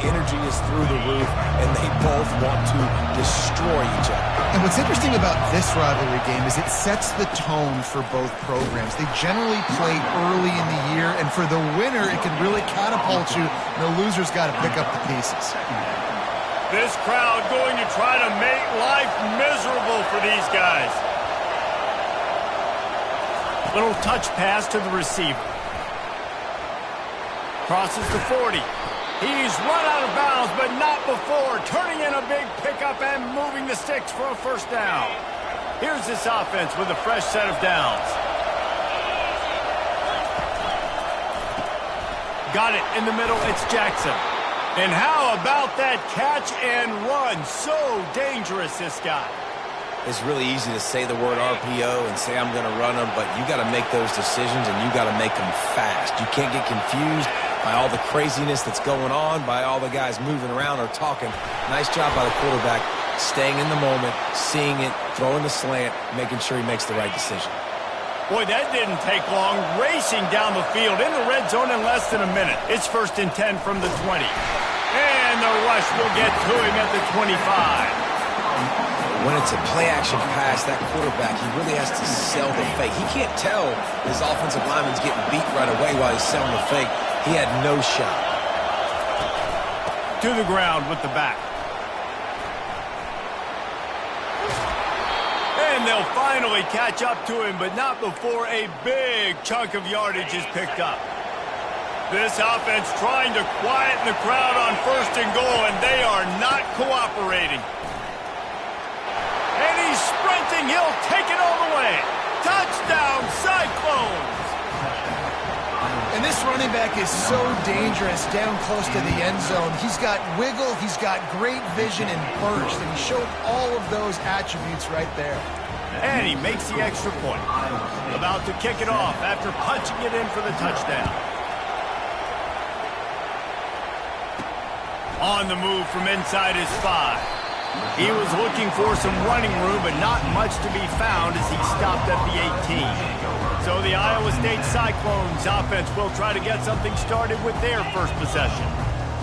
energy is through the roof, and they both want to destroy each other. And what's interesting about this rivalry game is it sets the tone for both programs. They generally play early in the year, and for the winner, it can really catapult you, and the loser's got to pick up the pieces. This crowd going to try to make life miserable for these guys. Little touch pass to the receiver. Crosses the 40. He's run out of bounds, but not before turning in a big pickup and moving the sticks for a first down. Here's this offense with a fresh set of downs. Got it in the middle. It's Jackson. And how about that catch and run? So dangerous, this guy. It's really easy to say the word RPO and say I'm going to run them, but you got to make those decisions, and you got to make them fast. You can't get confused by all the craziness that's going on, by all the guys moving around or talking. Nice job by the quarterback, staying in the moment, seeing it, throwing the slant, making sure he makes the right decision. Boy, that didn't take long. Racing down the field in the red zone in less than a minute. It's 1st and 10 from the 20. And the rush will get to him at the 25. When it's a play-action pass, that quarterback, he really has to sell the fake. He can't tell his offensive lineman's getting beat right away while he's selling the fake. He had no shot. To the ground with the back. And they'll finally catch up to him, but not before a big chunk of yardage is picked up. This offense trying to quieten the crowd on 1st and goal, and they are not cooperating. And he's sprinting. He'll take it all the way. Touchdown, Cyclones! And this running back is so dangerous down close to the end zone. He's got wiggle, he's got great vision and burst, and he showed all of those attributes right there. And he makes the extra point. About to kick it off after punching it in for the touchdown. On the move from inside his 5. He was looking for some running room, but not much to be found as he stopped at the 18. So the Iowa State Cyclones offense will try to get something started with their first possession.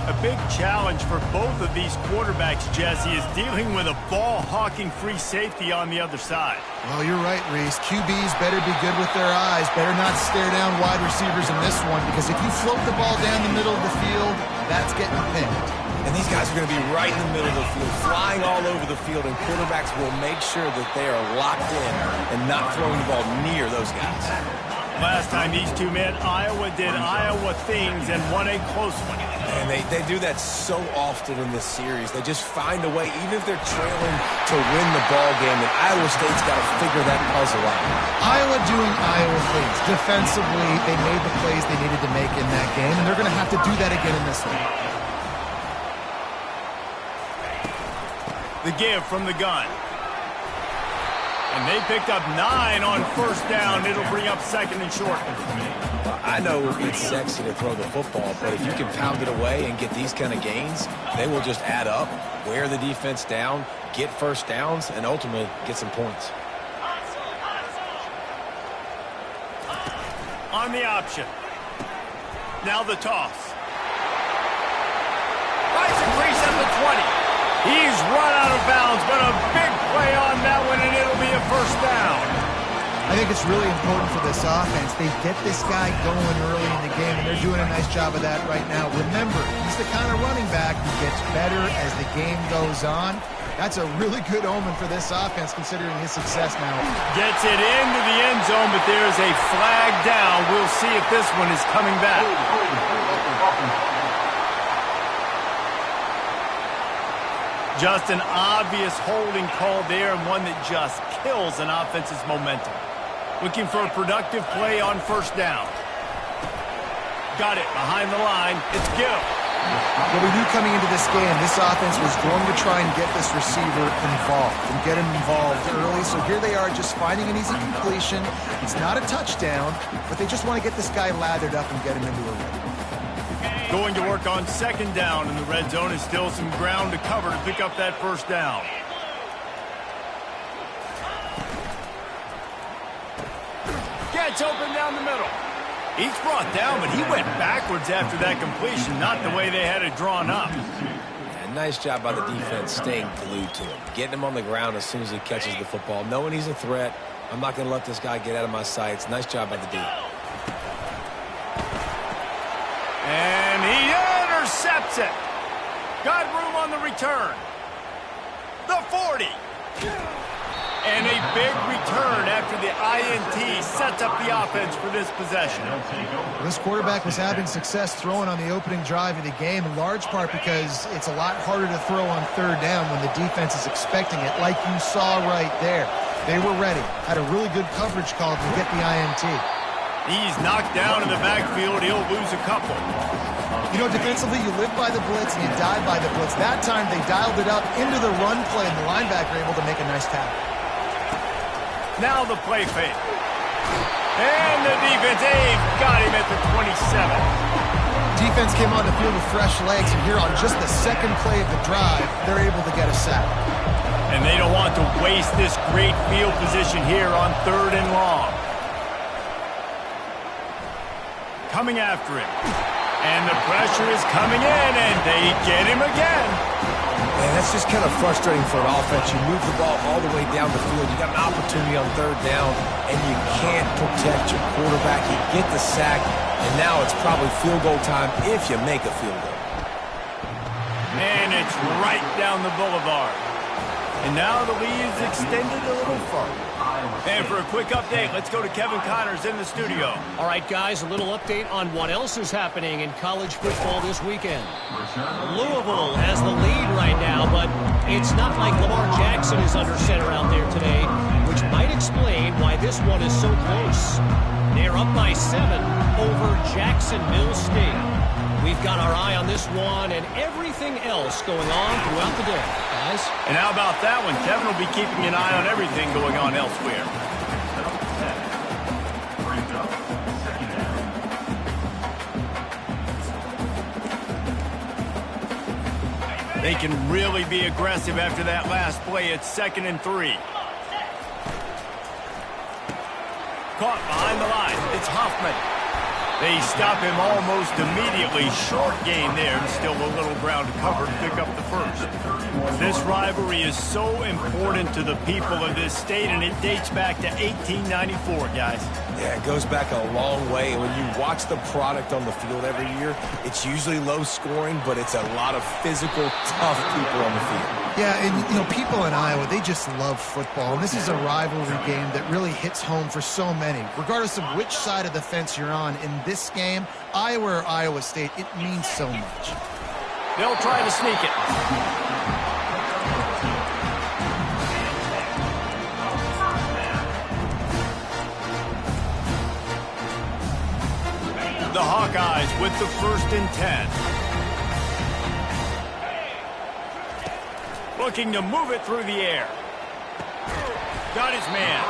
A big challenge for both of these quarterbacks, Jesse, is dealing with a ball-hawking free safety on the other side. Well, you're right, Reese. QBs better be good with their eyes. Better not stare down wide receivers in this one, because if you float the ball down the middle of the field, that's getting picked. And these guys are going to be right in the middle of the field, flying all over the field, and quarterbacks will make sure that they are locked in and not throwing the ball near those guys. Last time these two met, Iowa did Iowa things and won a close one. And they do that so often in this series. They just find a way, even if they're trailing, to win the ball game, and Iowa State's got to figure that puzzle out. Iowa doing Iowa things. Defensively, they made the plays they needed to make in that game, and they're going to have to do that again in this one. The give from the gun. And they picked up 9 on 1st down. It'll bring up 2nd and short. Well, I know it's sexy to throw the football, but if you can pound it away and get these kind of gains, they will just add up, wear the defense down, get first downs, and ultimately get some points. On the option. Now the toss. Rising crease at the 20. He's run out of bounds, but a big play on that one, and it'll be a first down. I think it's really important for this offense. They get this guy going early in the game, and they're doing a nice job of that right now. Remember, he's the kind of running back who gets better as the game goes on. That's a really good omen for this offense, considering his success now. Gets it into the end zone, but there's a flag down. We'll see if this one is coming back. Just an obvious holding call there, and one that just kills an offense's momentum. Looking for a productive play on 1st down. Got it behind the line. It's Gill. Well, we knew coming into this game, this offense was going to try and get this receiver involved and get him involved early. So here they are just finding an easy completion. It's not a touchdown, but they just want to get this guy lathered up and get him into a rhythm. Going to work on 2nd down in the red zone, is still some ground to cover to pick up that first down. Gets open down the middle. He's brought down, but he went backwards after that completion, not the way they had it drawn up. Yeah, nice job by the defense staying glued to him, getting him on the ground as soon as he catches the football, knowing he's a threat. I'm not going to let this guy get out of my sights. Nice job by the D. And he intercepts it. Got room on the return. The 40. And a big return after the INT sets up the offense for this possession. This quarterback was having success throwing on the opening drive of the game, in large part because it's a lot harder to throw on third down when the defense is expecting it, like you saw right there. They were ready. Had a really good coverage call to get the INT. He's knocked down in the backfield. He'll lose a couple. You know, defensively, you live by the blitz and you die by the blitz. That time, they dialed it up into the run play, and the linebacker able to make a nice tackle. Now the play fake. And the defense, got him at the 27. Defense came on the field with fresh legs, and here on just the second play of the drive, they're able to get a sack. And they don't want to waste this great field position here on 3rd and long. Coming after him. And the pressure is coming in, and they get him again. Man, that's just kind of frustrating for an offense. You move the ball all the way down the field. You got an opportunity on 3rd down, and you can't protect your quarterback. You get the sack, and now it's probably field goal time if you make a field goal. And it's right down the boulevard. And now the lead is extended a little further. And for a quick update, let's go to Kevin Connors in the studio. All right, guys, a little update on what else is happening in college football this weekend. Louisville has the lead right now, but it's not like Lamar Jackson is under center out there today, which might explain why this one is so close. They're up by 7 over Jacksonville State. We've got our eye on this one and everything else going on throughout the day, guys. And how about that one? Kevin will be keeping an eye on everything going on elsewhere. They can really be aggressive after that last play. It's 2nd and 3. Caught behind the line. It's Hoffman. They stop him almost immediately. Short gain there, and still a little ground to cover to pick up the first. This rivalry is so important to the people of this state, and it dates back to 1894, guys. Yeah, it goes back a long way. When you watch the product on the field every year, it's usually low scoring, but it's a lot of physical, tough people on the field. Yeah, and, you know, people in Iowa, they just love football. And this is a rivalry game that really hits home for so many. Regardless of which side of the fence you're on, in this game, Iowa or Iowa State, it means so much. They'll try to sneak it. The Hawkeyes with the 1st and 10. Looking to move it through the air. Got his man.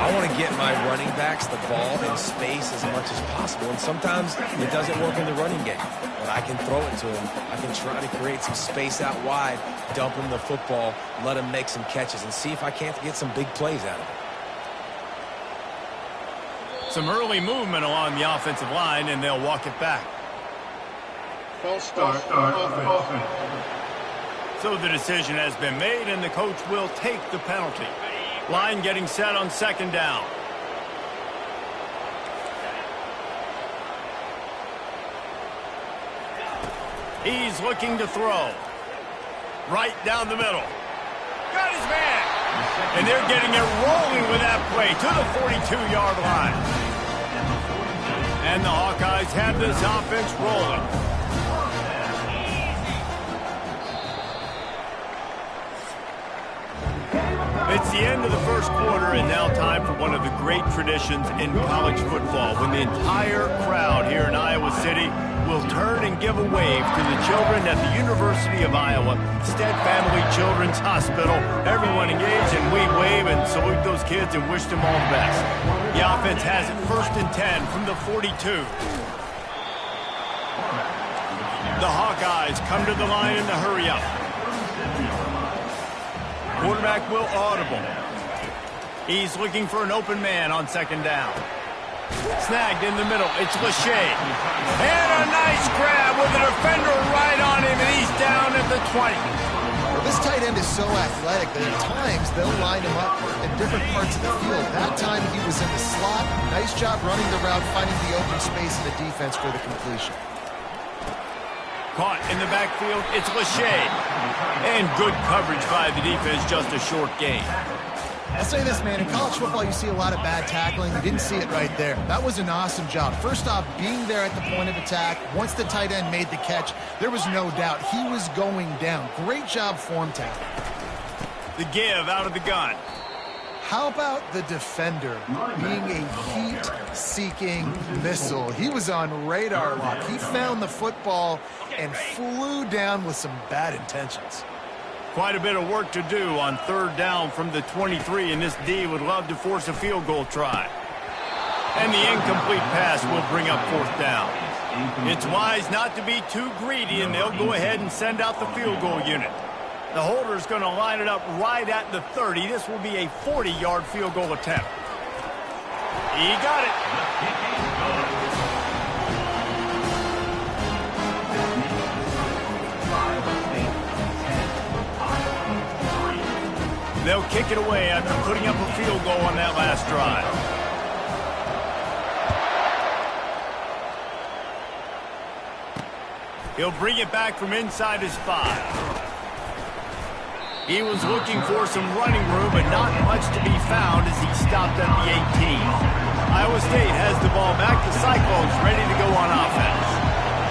I want to get my running backs the ball in space as much as possible, and sometimes it doesn't work in the running game, but I can throw it to him. I can try to create some space out wide, dump him the football, let him make some catches, and see if I can't get some big plays out of him. Some early movement along the offensive line, and they'll walk it back. False start offense. So the decision has been made, and the coach will take the penalty. Line getting set on 2nd down. He's looking to throw. Right down the middle. Got his man. And they're getting it rolling with that play to the 42-yard line. And the Hawkeyes have this offense rolling. It's the end of the first quarter, and now time for one of the great traditions in college football, when the entire crowd here in Iowa City will turn and give a wave to the children at the University of Iowa Stead Family Children's Hospital. Everyone engaged, and we wave and salute those kids and wish them all the best. The offense has it 1st and 10 from the 42. The Hawkeyes come to the line in the hurry-up. Quarterback will audible. He's looking for an open man on 2nd down. Snagged in the middle. It's Lachey. And a nice grab with a defender right on him, and he's down at the 20. Well, this tight end is so athletic that at times they'll line him up in different parts of the field. That time he was in the slot. Nice job running the route, finding the open space in the defense for the completion. Caught in the backfield, it's Lachey. And good coverage by the defense, just a short gain. I'll say this, man. In college football, you see a lot of bad tackling. You didn't see it right there. That was an awesome job. First off, being there at the point of attack. Once the tight end made the catch, there was no doubt he was going down. Great job form tackle. The give out of the gun. How about the defender being a heat-seeking missile? He was on radar lock. He found the football and flew down with some bad intentions. Quite a bit of work to do on third down from the 23, and this D would love to force a field goal try. And the incomplete pass will bring up fourth down. It's wise not to be too greedy, and they'll go ahead and send out the field goal unit. The holder's going to line it up right at the 30. This will be a 40-yard field goal attempt. He got it. They'll kick it away after putting up a field goal on that last drive. He'll bring it back from inside his 5. He was looking for some running room, but not much to be found as he stopped at the 18. Iowa State has the ball back. The Cyclones ready to go on offense.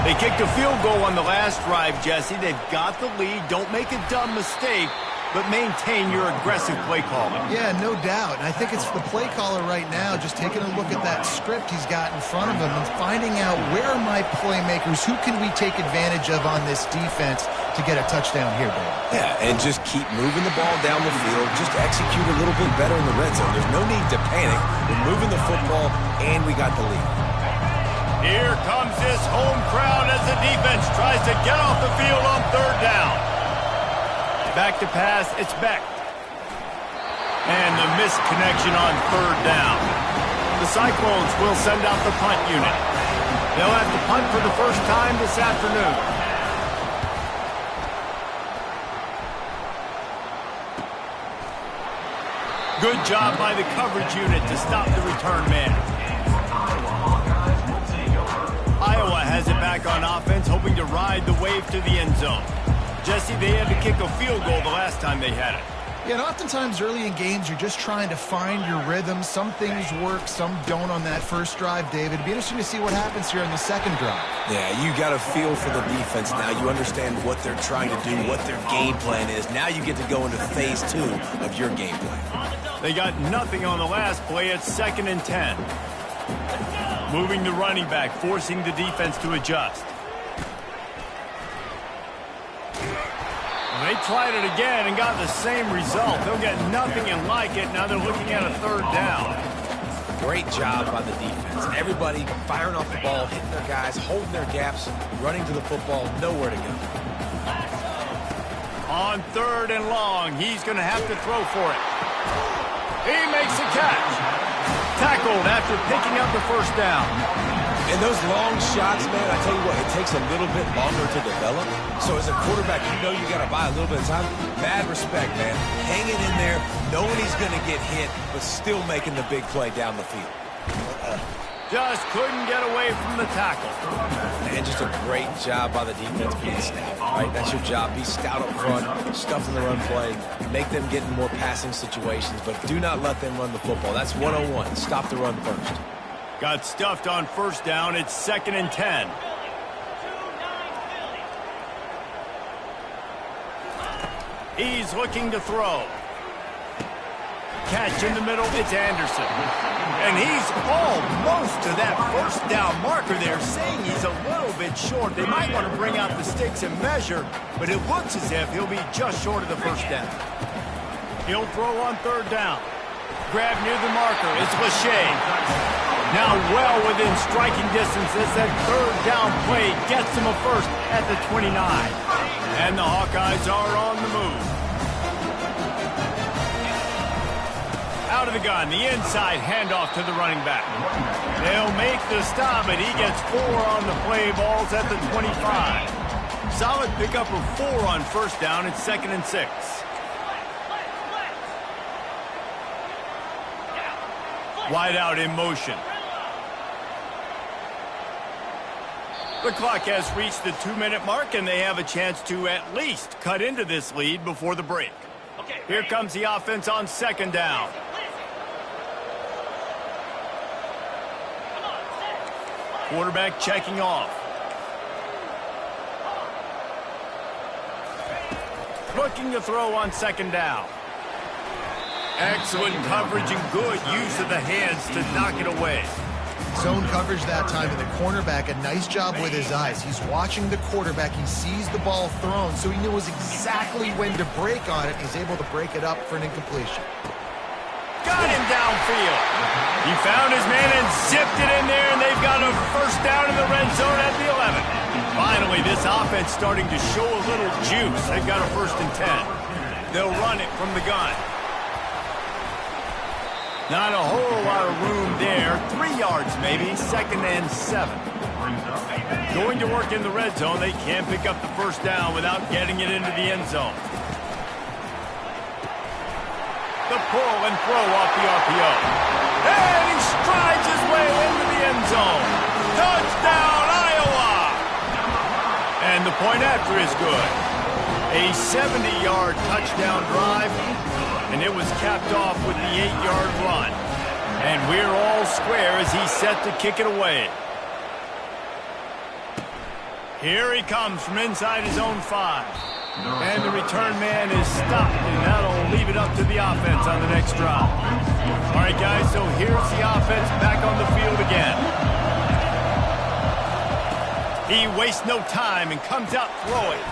They kicked a field goal on the last drive, Jesse. They've got the lead. Don't make a dumb mistake, but maintain your aggressive play calling. Yeah, no doubt. And I think it's the play caller right now just taking a look at that script he's got in front of him and finding out where are my playmakers, who can we take advantage of on this defense to get a touchdown here, Dave. Yeah, and just keep moving the ball down the field. Just execute a little bit better in the red zone. There's no need to panic. We're moving the football, and we got the lead. Here comes this home crowd as the defense tries to get off the field on third down. Back to pass, it's Beck. And the missed connection on third down. The Cyclones will send out the punt unit. They'll have to punt for the first time this afternoon. Good job by the coverage unit to stop the return man. Iowa has it back on offense, hoping to ride the wave to the end zone. Jesse, they had to kick a field goal the last time they had it. Yeah, and oftentimes early in games, you're just trying to find your rhythm. Some things work, some don't on that first drive, David. It'd be interesting to see what happens here in the second drive. Yeah, you got a feel for the defense now. You understand what they're trying to do, what their game plan is. Now you get to go into phase 2 of your game plan. They got nothing on the last play. It's 2nd and 10. Moving the running back, forcing the defense to adjust. They tried it again and got the same result. They'll get nothing and like it. Now they're looking at a third down. Great job by the defense. Everybody firing off the ball, hitting their guys, holding their gaps, running to the football, nowhere to go. On third and long, he's going to have to throw for it. He makes a catch. Tackled after picking up the first down. And those long shots, man, I tell you what, it takes a little bit longer to develop. So as a quarterback, you know you got to buy a little bit of time. Mad respect, man. Hanging in there, knowing he's going to get hit, but still making the big play down the field. Just couldn't get away from the tackle. And just a great job by the defense being stout, right? That's your job. Be stout up front, stuff in the run play, make them get in more passing situations, but do not let them run the football. That's 101. Stop the run first. Got stuffed on first down. It's 2nd and 10. He's looking to throw. Catch in the middle. It's Anderson. And he's almost to that first down marker there, saying he's a little bit short. They might want to bring out the sticks and measure, but it looks as if he'll be just short of the first down. He'll throw on third down. Grab near the marker. It's Lachey. Now well within striking distance as that third down play gets him a first at the 29. And the Hawkeyes are on the move. out of the gun. The inside handoff to the running back. They'll make the stop, and he gets 4 on the play. Ball's at the 25. Solid pickup of 4 on first down. It's 2nd and 6. Wide out in motion. The clock has reached the 2-minute mark, and they have a chance to at least cut into this lead before the break. Here comes the offense on 2nd down. Quarterback checking off. Looking to throw on 2nd down. Excellent coverage and good use of the hands to knock it away. Zone coverage that time, and the cornerback, a nice job with his eyes. He's watching the quarterback. He sees the ball thrown, so he knows exactly when to break on it. He's able to break it up for an incompletion. Got him downfield. He found his man and zipped it in there, and they've got a first down in the red zone at the 11. Finally, this offense starting to show a little juice. They've got a 1st and 10. They'll run it from the gun. Not a whole lot of room there. 3 yards maybe. 2nd and 7. Going to work in the red zone. They can't pick up the first down without getting it into the end zone. The pull and throw off the RPO. And he strides his way into the end zone. Touchdown, Iowa! And the point after is good. A 70-yard touchdown drive. And it was capped off with the 8-yard run. And we're all square as he's set to kick it away. Here he comes from inside his own 5. And the return man is stopped, and that'll leave it up to the offense on the next drive. All right, guys, so here's the offense back on the field again. He wastes no time and comes out throwing.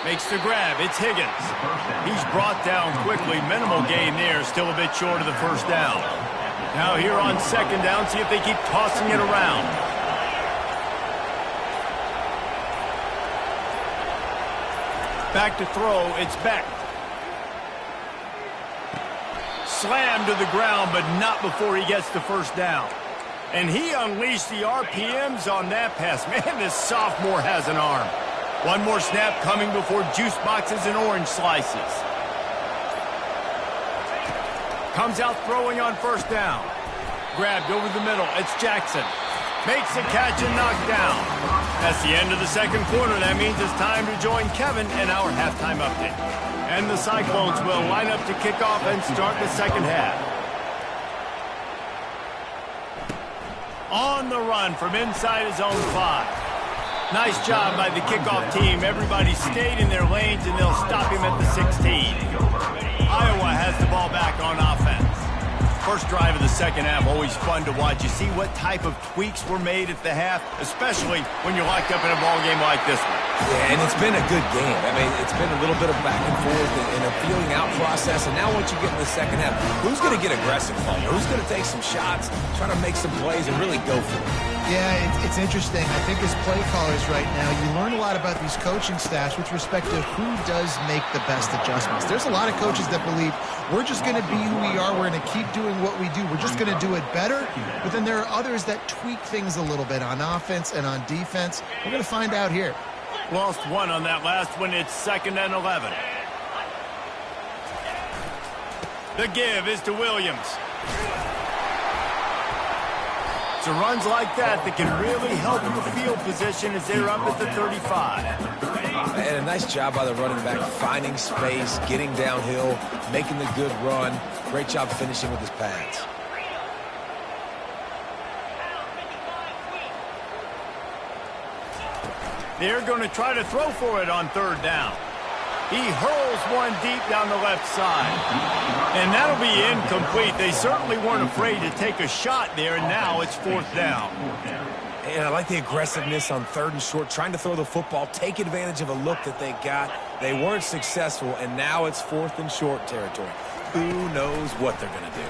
Makes the grab. It's Higgins. He's brought down quickly. Minimal gain there. Still a bit short of the first down. Now here on 2nd down, see if they keep tossing it around. Back to throw. It's Beck. Slammed to the ground, but not before he gets the first down. And he unleashed the RPMs on that pass. Man, this sophomore has an arm. One more snap coming before juice boxes and orange slices. Comes out throwing on first down. Grabbed over the middle. It's Jackson. Makes the catch and knocked down. That's the end of the 2nd quarter. That means it's time to join Kevin in our halftime update. And the Cyclones will line up to kick off and start the 2nd half. On the run from inside his own 5. Nice job by the kickoff team. Everybody stayed in their lanes, and they'll stop him at the 16. Iowa has the ball back on offense. First drive of the 2nd half, always fun to watch. You see what type of tweaks were made at the half, especially when you're locked up in a ball game like this one. Yeah, and it's been a good game. I mean, it's been a little bit of back and forth and a feeling out process. And now once you get in the 2nd half, who's going to get aggressive, Palmer? Who's going to take some shots, try to make some plays, and really go for it? Yeah, it's interesting. I think as play callers right now, you learn a lot about these coaching staffs with respect to who does make the best adjustments. There's a lot of coaches that believe we're just going to be who we are. We're going to keep doing what we do. We're just going to do it better. But then there are others that tweak things a little bit on offense and on defense. We're going to find out here. Lost 1 on that last one. It's 2nd and 11. The give is to Williams. It's runs like that can really help your field position as they're up at the 35. And a nice job by the running back, finding space, getting downhill, making the good run. Great job finishing with his pads. They're going to try to throw for it on 3rd down. He hurls one deep down the left side. And that'll be incomplete. They certainly weren't afraid to take a shot there, and now it's 4th down. And I like the aggressiveness on 3rd and short, trying to throw the football, take advantage of a look that they got. They weren't successful, and now it's 4th and short territory. Who knows what they're going to do?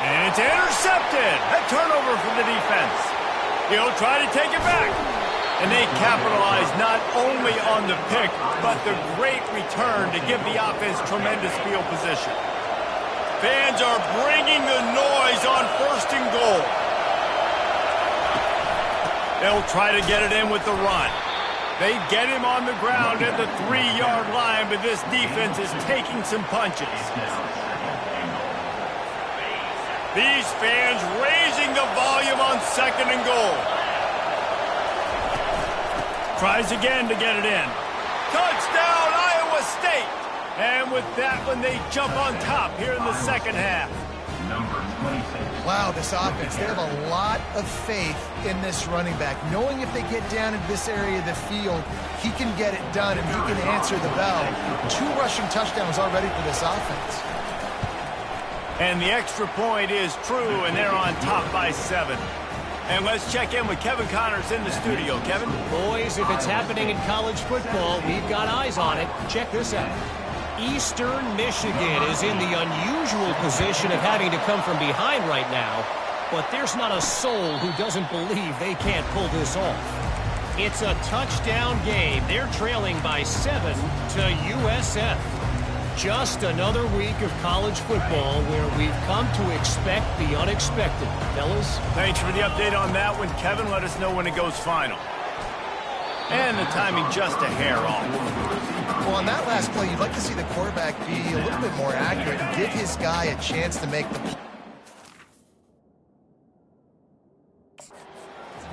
And it's intercepted. A turnover for the defense. He'll try to take it back. And they capitalize not only on the pick, but the great return to give the offense tremendous field position. Fans are bringing the noise on 1st and goal. They'll try to get it in with the run. They get him on the ground at the 3-yard line, but this defense is taking some punches. These fans raising the volume on 2nd and goal. Tries again to get it in. Touchdown, Iowa State! And with that one, they jump on top here in the 2nd half. Wow, this offense, they have a lot of faith in this running back, knowing if they get down into this area of the field, he can get it done and he can answer the bell. 2 rushing touchdowns already for this offense. And the extra point is true, and they're on top by 7. And let's check in with Kevin Connors in the studio. Kevin? Boys, if it's happening in college football, we've got eyes on it. Check this out. Eastern Michigan is in the unusual position of having to come from behind right now, but there's not a soul who doesn't believe they can't pull this off. It's a touchdown game. They're trailing by 7 to USF. Just another week of college football where we've come to expect the unexpected. Fellas? Thanks for the update on that one, Kevin. Let us know when it goes final. And the timing just a hair off. Well, on that last play, you'd like to see the quarterback be a little bit more accurate and give his guy a chance to make the play.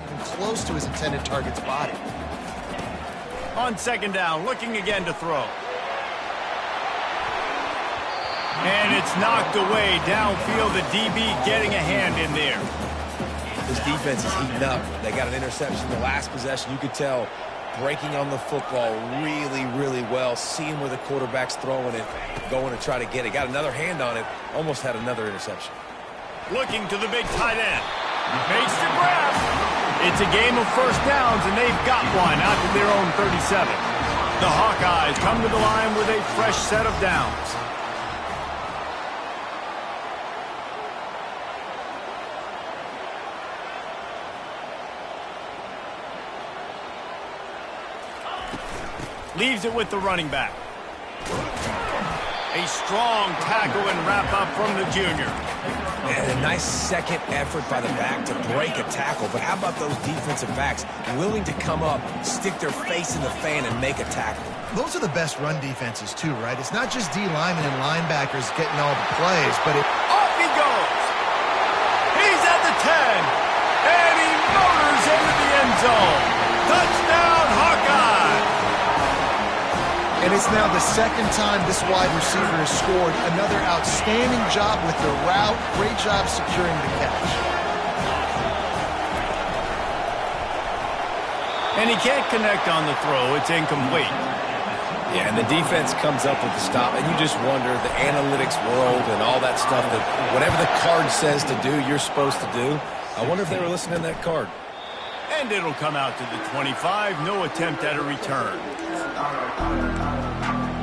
Even close to his intended target's body. On 2nd down, looking again to throw. And it's knocked away downfield. The DB getting a hand in there. This defense is heating up. They got an interception the last possession. You could tell breaking on the football really, really well. Seeing where the quarterback's throwing it, going to try to get it. Got another hand on it. Almost had another interception. Looking to the big tight end. Makes the grab. It's a game of 1st downs, and they've got one out to their own 37. The Hawkeyes come to the line with a fresh set of downs. Leaves it with the running back. A strong tackle and wrap up from the junior. And a nice second effort by the back to break a tackle. But how about those defensive backs willing to come up, stick their face in the fan, and make a tackle? Those are the best run defenses, too, right? It's not just D linemen and linebackers getting all the plays, but off he goes. He's at the 10. And he motors into the end zone. Touchdown, Hawkeye. And it's now the 2nd time this wide receiver has scored. Another outstanding job with the route. Great job securing the catch. And he can't connect on the throw. It's incomplete. Yeah, and the defense comes up with the stop, and you just wonder, the analytics world and all that stuff, that whatever the card says to do, you're supposed to do. I wonder if they were listening to that card. And it'll come out to the 25. No attempt at a return.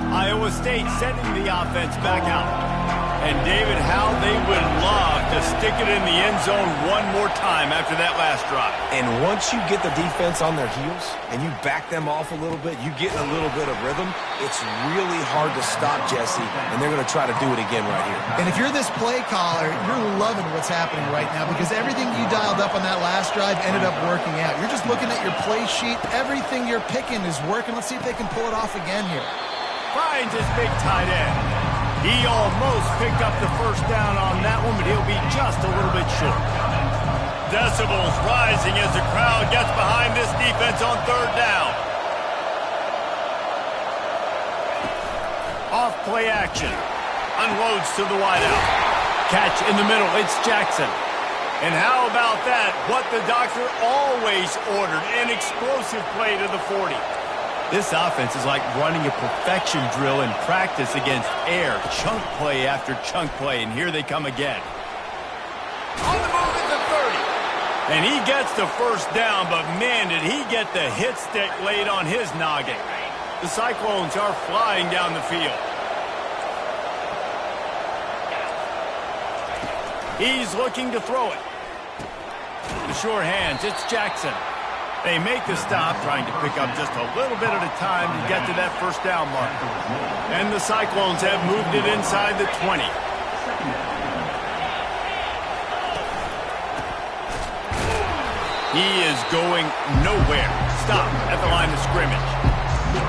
Iowa State setting the offense back out. And David, how they would love to stick it in the end zone one more time after that last drive. And once you get the defense on their heels and you back them off a little bit, you get a little bit of rhythm, it's really hard to stop, Jesse, and they're going to try to do it again right here. And if you're this play caller, you're loving what's happening right now because everything you dialed up on that last drive ended up working out. You're just looking at your play sheet. Everything you're picking is working. Let's see if they can pull it off again here. Finds his big tight end. He almost picked up the 1st down on that one, but he'll be just a little bit short. Decibels rising as the crowd gets behind this defense on 3rd down. Off play action. Unloads to the wideout. Catch in the middle. It's Jackson. And how about that? What the doctor always ordered. An explosive play to the 40. This offense is like running a perfection drill in practice against air. Chunk play after chunk play, and here they come again. On the move at the 30. And he gets the 1st down, but man, did he get the hit stick laid on his noggin. The Cyclones are flying down the field. He's looking to throw it. The sure hands, it's Jackson. They make the stop, trying to pick up just a little bit at a time to get to that 1st down mark. And the Cyclones have moved it inside the 20. He is going nowhere. Stop at the line of scrimmage.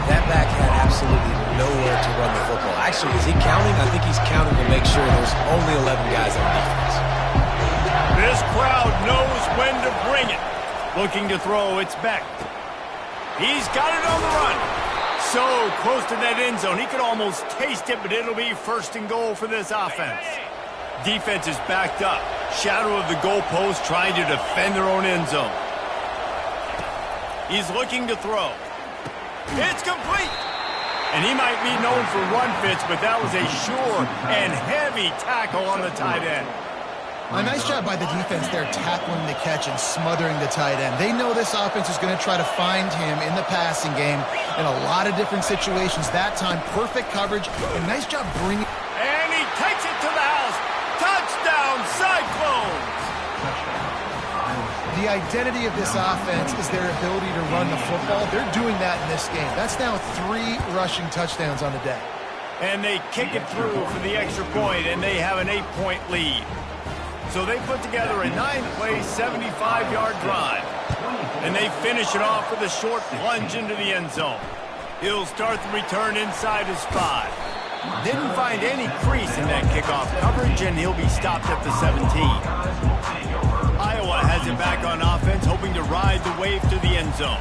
That back had absolutely nowhere to run the football. Actually, is he counting? I think he's counting to make sure there's only 11 guys on defense. This crowd knows when to bring it. Looking to throw, it's Beck. He's got it on the run. So close to that end zone, he could almost taste it, but it'll be first and goal for this offense. Defense is backed up. Shadow of the goalpost trying to defend their own end zone. He's looking to throw. It's complete. And he might be known for run fits, but that was a sure and heavy tackle on the tight end. A nice job by the defense there tackling the catch and smothering the tight end. They know this offense is going to try to find him in the passing game in a lot of different situations. That time, perfect coverage. And nice job bringing... And he takes it to the house. Touchdown, Cyclones! The identity of this offense is their ability to run the football. They're doing that in this game. That's now 3 rushing touchdowns on the day. And they kick it through for the extra point, and they have an 8-point lead. So they put together a 9-play, 75-yard drive. And they finish it off with a short plunge into the end zone. He'll start the return inside his 5. Didn't find any crease in that kickoff coverage, and he'll be stopped at the 17. Iowa has it back on offense, hoping to ride the wave to the end zone.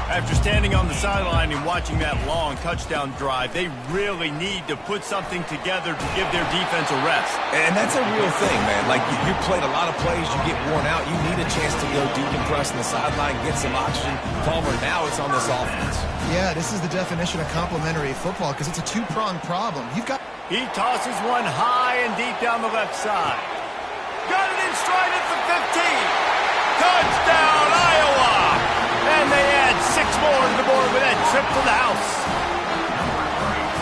After standing on the sideline and watching that long touchdown drive, they really need to put something together to give their defense a rest. And that's a real thing, man. Like, you played a lot of plays, you get worn out, you need a chance to go decompress on the sideline, get some oxygen. Palmer, now it's on this offense. Yeah, this is the definition of complementary football because it's a 2-pronged problem. You've got... He tosses one high and deep down the left side. Got it in stride at the 15. Touchdown, Iowa! And they add 6 more to the board with that trip to the house.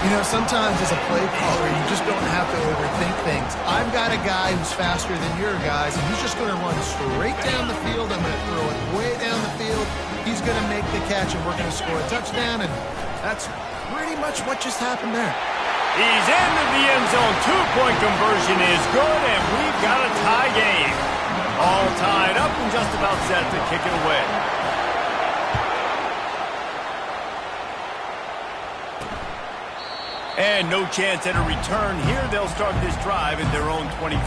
You know, sometimes as a play caller, you just don't have to overthink things. I've got a guy who's faster than your guys, and he's just going to run straight down the field. I'm going to throw it way down the field. He's going to make the catch, and we're going to score a touchdown, and that's pretty much what just happened there. He's into the end zone. 2-point conversion is good, and we've got a tie game. All tied up and just about set to kick it away. And no chance at a return here. They'll start this drive at their own 25.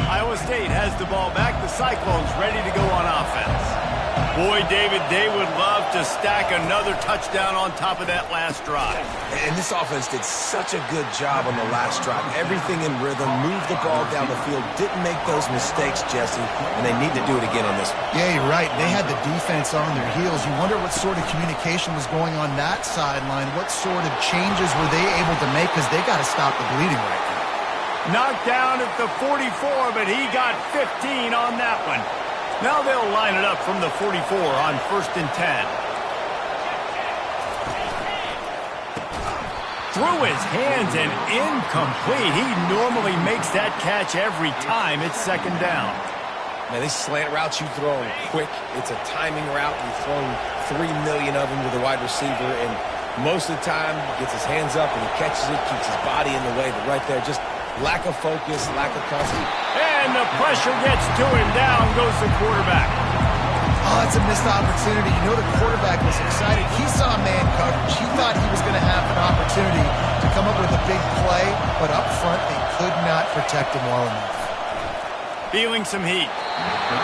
Iowa State has the ball back. The Cyclones ready to go on offense. Boy, David, they would love to stack another touchdown on top of that last drive. And this offense did such a good job on the last drive. Everything in rhythm, moved the ball down the field, didn't make those mistakes, Jesse, and they need to do it again on this one. Yeah, you're right. They had the defense on their heels. You wonder what sort of communication was going on that sideline. What sort of changes were they able to make because they got to stop the bleeding right now. Knocked down at the 44, but he got 15 on that one. Now they'll line it up from the 44 on 1st and 10. Through his hands and incomplete. He normally makes that catch every time it's 2nd down. Man, these slant routes you throw them quick. It's a timing route. You've thrown 3 million of them to the wide receiver, and most of the time he gets his hands up and he catches it, keeps his body in the way. But right there, just lack of focus, lack of confidence. And the pressure gets to him. Down goes the quarterback. Oh, that's a missed opportunity. You know the quarterback was excited. He saw man coverage. He thought he was going to have an opportunity to come up with a big play, but up front they could not protect him well enough. Feeling some heat.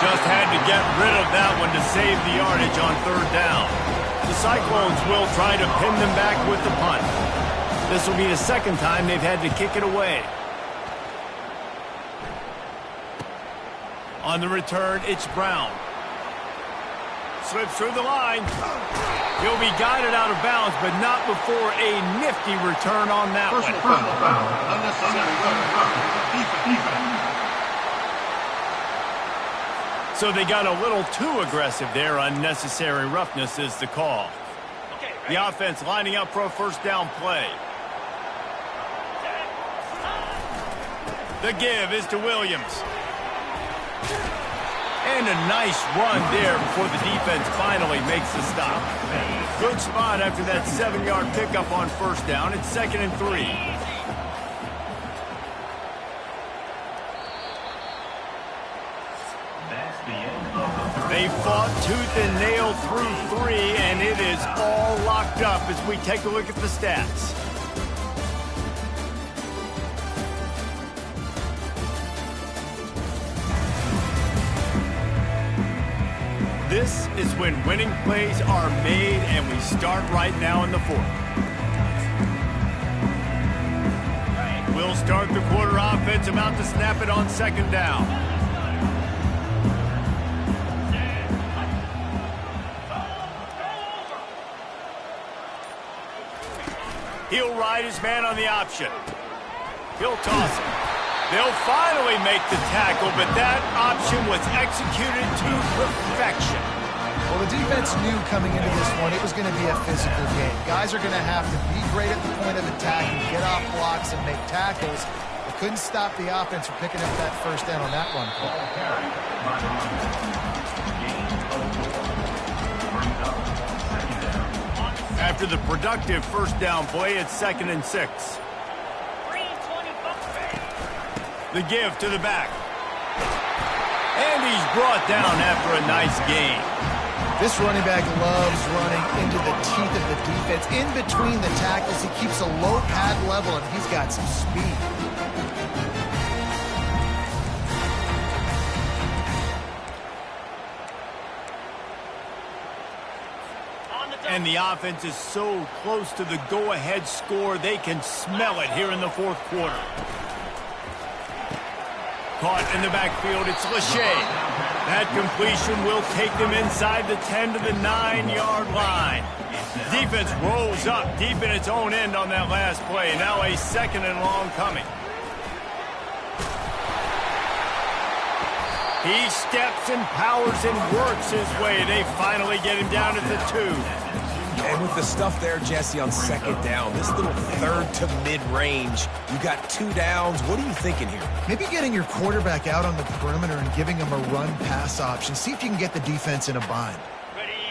Just had to get rid of that one to save the yardage on 3rd down. The Cyclones will try to pin them back with the punt. This will be the 2nd time they've had to kick it away. On the return, it's Brown. Slips through the line. He'll be guided out of bounds, but not before a nifty return on that one. Personal foul. Unnecessary defense. So they got a little too aggressive there. Unnecessary roughness is the call. The offense lining up for a 1st down play. The give is to Williams. And a nice run there before the defense finally makes the stop. Good spot after that 7-yard pickup on 1st down. It's 2nd and 3. They fought tooth and nail through 3, and it is all locked up as we take a look at the stats. This is when winning plays are made, and we start right now in the 4th. We'll start the quarter offense, about to snap it on 2nd down. He'll ride his man on the option. He'll toss it. They'll finally make the tackle, but that option was executed to perfection. Well, the defense knew coming into this one it was going to be a physical game. Guys are going to have to be great at the point of attack and get off blocks and make tackles. They couldn't stop the offense from picking up that 1st down on that run play. After the productive 1st down play, it's 2nd and 6. The give to the back. And he's brought down after a nice gain. This running back loves running into the teeth of the defense. In between the tackles, he keeps a low pad level, and he's got some speed. And the offense is so close to the go-ahead score, they can smell it here in the 4th quarter. Caught in the backfield, it's Lachey. That completion will take them inside the 10 to the 9-yard line. Defense rolls up deep in its own end on that last play. Now a 2nd and long coming. He steps and powers and works his way. They finally get him down at the 2. And with the stuff there, Jesse, on 2nd down, this little 3rd to mid-range, you got 2 downs. What are you thinking here? Maybe getting your quarterback out on the perimeter and giving him a run-pass option. See if you can get the defense in a bind.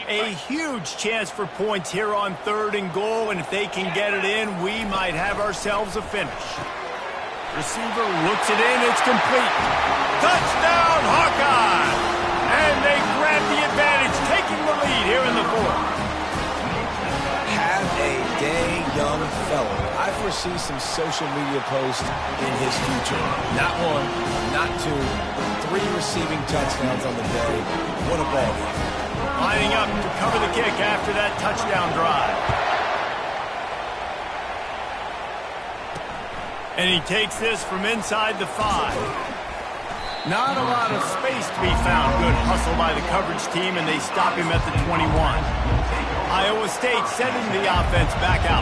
A huge chance for points here on 3rd and goal, and if they can get it in, we might have ourselves a finish. Receiver looks it in, it's complete. Touchdown, Hawkeye! And they grab the advantage, taking the lead here in the 4th. Have a day, young fella. I foresee some social media posts in his future. Not 1, not 2, but 3 receiving touchdowns on the day. What a ball game. Lining up to cover the kick after that touchdown drive. And he takes this from inside the 5. Not a lot of space to be found. Good hustle by the coverage team, and they stop him at the 21. Iowa State sending the offense back out.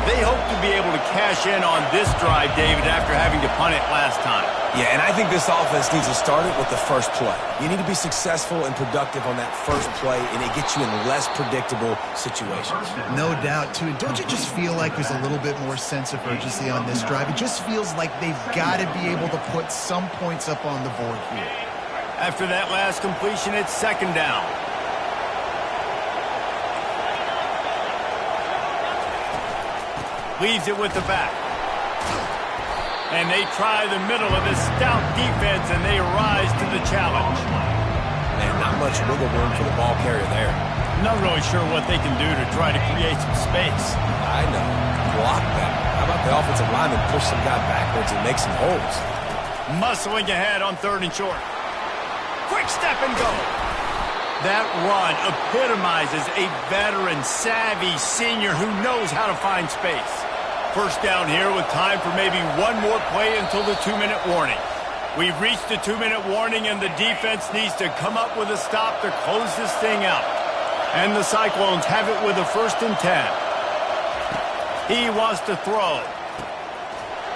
They hope to be able to cash in on this drive, David, after having to punt it last time. Yeah, and I think this offense needs to start it with the first play. You need to be successful and productive on that first play, and it gets you in less predictable situations. No doubt, too. Don't you just feel like there's a little bit more sense of urgency on this drive? It just feels like they've got to be able to put some points up on the board here. After that last completion, it's 2nd down. Leaves it with the back. And they try the middle of this stout defense, and they rise to the challenge. Man, not much wiggle room for the ball carrier there. Not really sure what they can do to try to create some space. I know. Block that. How about the offensive lineman push some guy backwards and make some holes? Muscling ahead on 3rd and short. Quick step and go. That run epitomizes a veteran, savvy senior who knows how to find space. 1st down here with time for maybe one more play until the 2-minute warning. We've reached the 2-minute warning, and the defense needs to come up with a stop to close this thing out. And the Cyclones have it with a 1st and 10. He wants to throw.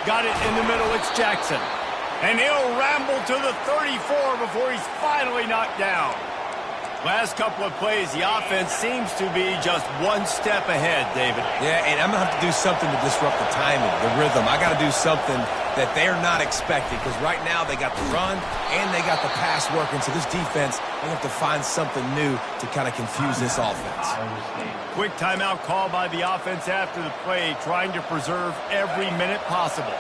Got it in the middle, it's Jackson. And he'll ramble to the 34 before he's finally knocked down. Last couple of plays, the offense seems to be just one step ahead, David. Yeah, and I'm going to have to do something to disrupt the timing, the rhythm. I got to do something that they're not expecting, because right now they got the run and they got the pass working. So this defense, they have to find something new to kind of confuse this offense. Quick timeout call by the offense after the play, trying to preserve every minute possible.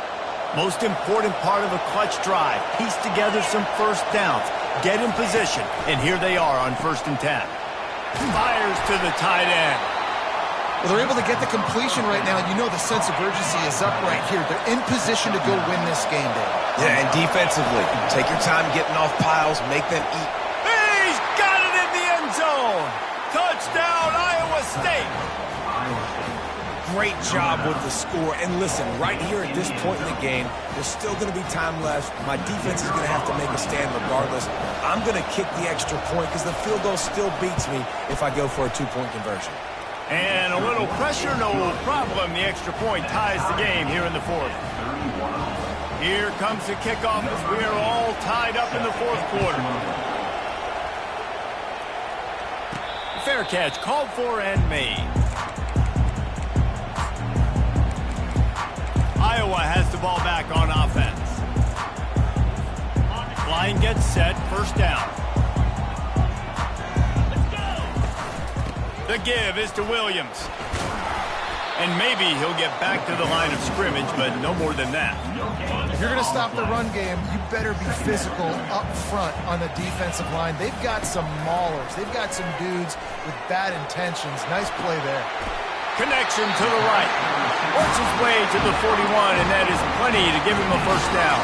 Most important part of a clutch drive, piece together some 1st downs. get in position, and here they are on 1st and 10. Fires to the tight end. Well, they're able to get the completion right now, and you know the sense of urgency is up right here. They're in position to go win this game, Dave. Yeah, and defensively, take your time getting off piles, make them eat. He's got it in the end zone. Touchdown, Iowa State. Great job with the score. And listen, right here at this point in the game, there's still going to be time left. My defense is going to have to make a stand regardless. I'm going to kick the extra point because the field goal still beats me if I go for a two-point conversion. And a little pressure, no problem. The extra point ties the game here in the 4th. Here comes the kickoff as we are all tied up in the 4th quarter. Fair catch called for and made. Iowa has the ball back on offense. Line gets set, 1st down. The give is to Williams. And maybe he'll get back to the line of scrimmage, but no more than that. If you're going to stop the run game, you better be physical up front on the defensive line. They've got some maulers. They've got some dudes with bad intentions. Nice play there. Connection to the right. Works his way to the 41, and that is plenty to give him a 1st down.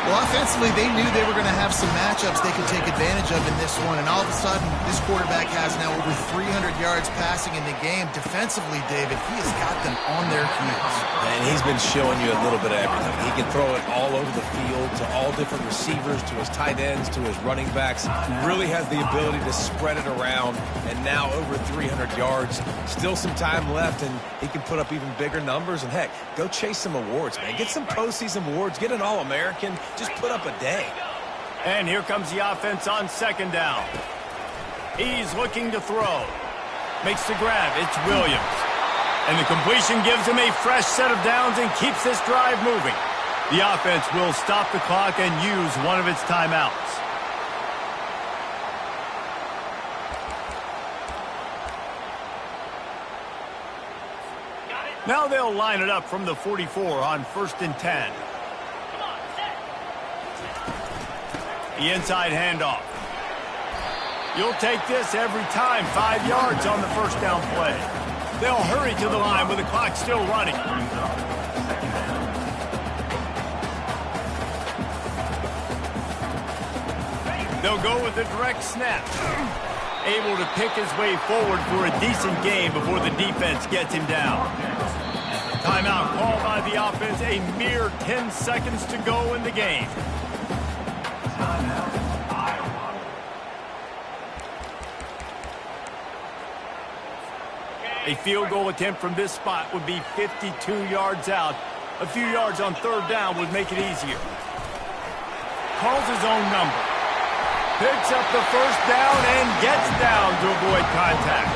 Well, offensively, they knew they were going to have some matchups they could take advantage of in this one, and all of a sudden, this quarterback has now over 300 yards passing in the game. Defensively, David, he has got them on their heels. And he's been showing you a little bit of everything. He can throw it all over the field to all different receivers, to his tight ends, to his running backs. He really has the ability to spread it around, and now over 300 yards. Still some time left, and he can put up even bigger numbers. And, heck, go chase some awards, man. Get some postseason awards. Get an All-American. Just put up a day. And here comes the offense on 2nd down. He's looking to throw. Makes the grab. It's Williams. And the completion gives him a fresh set of downs and keeps this drive moving. The offense will stop the clock and use one of its timeouts. Now they'll line it up from the 44 on 1st and 10. The inside handoff. You'll take this every time. 5 yards on the 1st down play. They'll hurry to the line with the clock still running. They'll go with a direct snap. Able to pick his way forward for a decent game before the defense gets him down. Timeout called by the offense. A mere 10 seconds to go in the game. A field goal attempt from this spot would be 52 yards out. A few yards on 3rd down would make it easier. Calls his own number. Picks up the 1st down and gets down to avoid contact.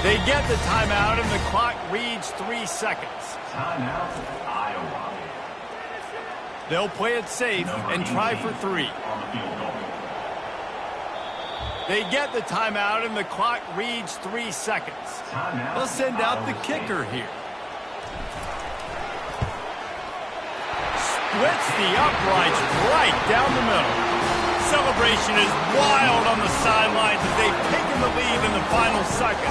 They get the timeout, and the clock reads 3 seconds. Timeout, Iowa. They'll play it safe and try for 3. They get the timeout, and the clock reads 3 seconds. They'll send out the kicker here. Splits the uprights right down the middle. Celebration is wild on the sidelines as they've taken the lead in the final second.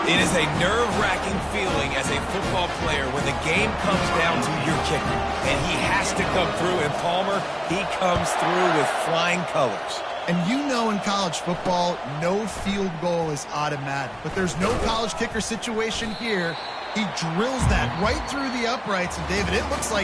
It is a nerve-wracking feeling as a football player when the game comes down to your kicker. And he has to come through. And Palmer, he comes through with flying colors. And you know in college football, no field goal is automatic. But there's no college kicker situation here. He drills that right through the uprights. And, David, it looks like